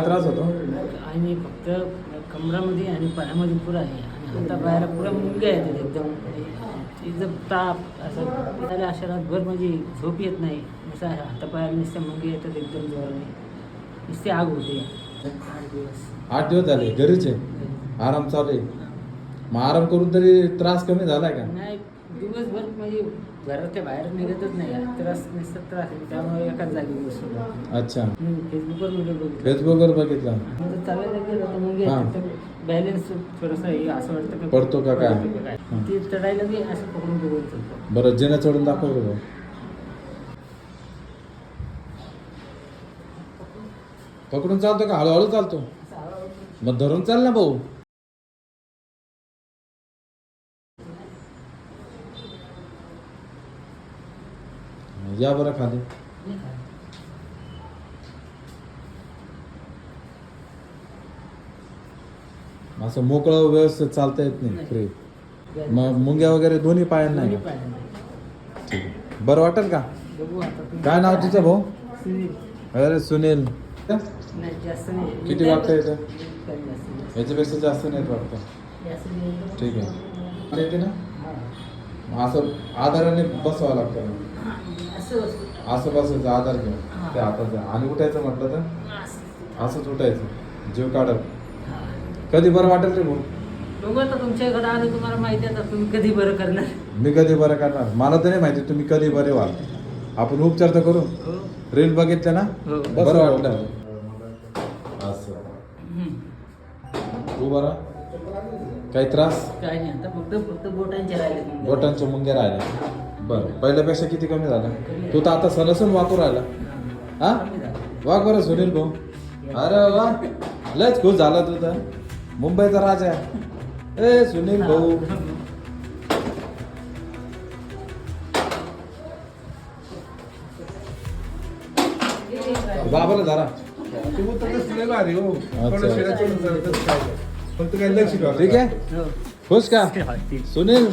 त्रास होतो आणि फक्त कमरामध्ये आणि पायामध्ये पुरा आहे आणि हातापायाला पुरा मुंग्या येतात एकदम ताप असं त्याला अशा रातभर म्हणजे झोप येत नाही नुसतं हातापायाला नुसत्या मुंग्या येतात एकदम जोराने नुसती आग होते 8 दिवस. 8 दिवस झाले घरीच आहे आराम चालू आहे मग आराम करून तरी त्रास कमी झालाय का नाही दिवसभर म्हणजे घराच्या बाहेर निघतच नाही त्रास नुसतं त्रास आहे त्यामुळे एकाच जागी बसलो. अच्छा फेसबुकवर व्हिडिओ बघितला फेसबुकवर बघितला म्हणजे चालायला गेलं तर मुंग्या हां. येतात बॅलन्स थोडंसं हे असं वाटतं का पडतो का काय? पडतो का काय हां. ते चढायला बी असं पकडून बघून चालतं. बरं जिना चढून दाखव बघ पकडून चालतो का हळूहळू चालतो असं हळूहळू मग धरून चाल ना भाऊ या बरं खाली नाही का? असं मोकळं व्यवस्थित चालता येत नाही फ्री मग मुंग्या वगैरे दोन्ही पायांना दोन्ही आहे का? पायाने नाही. ठीक आहे. बरं वाटेल का बघू आता तुम्ही. काय नाव तुझं भाऊ सुनील. अरे सुनील नाही जास्त नाही किती वाटतं येतं कमी जास्त नाही. याच्यापेक्षा जास्त नाही वाटतं जास्त नाही. ठीक आहे येते ना हां. मग असं आधाराने बसवावं लागतं असं असतं. असं बसायचं आधार घेऊन त्या हाताचा आणि उठायचं म्हटलं तर असं. असंच उठायचं जीव काढत हां. कधी बरं वाटेल रे भाऊ बघू आता तुमच्याकडे आलं तुम्हाला माहिती आहे आता तुम्ही कधी बरं करणार मी कधी बरं करणार मला तर नाही माहिती तुम्ही कधी बरे व्हाल आपण उपचार तर करू हो रील बघितलं ना हो. बरं वाटलं असं हम्म. तू बरं काही त्रास काय नाही आता फक्त बोटांचे राहिले तुमचे. बोटांच्या मुंग्या राहिल्या बरं पहिल्यापेक्षा किती कमी झालं तू तर आता सणसून वाकू राहिला हा कमी झालं. वाघ बरं सुनील भाऊ अरे वा लयच खुश झाला तू तर मुंबईचा राजा ए सुनील भाऊ बाबाला धरा फक्त काही लक्ष ठेवा. ठीक आहे हो. खुश का सुनील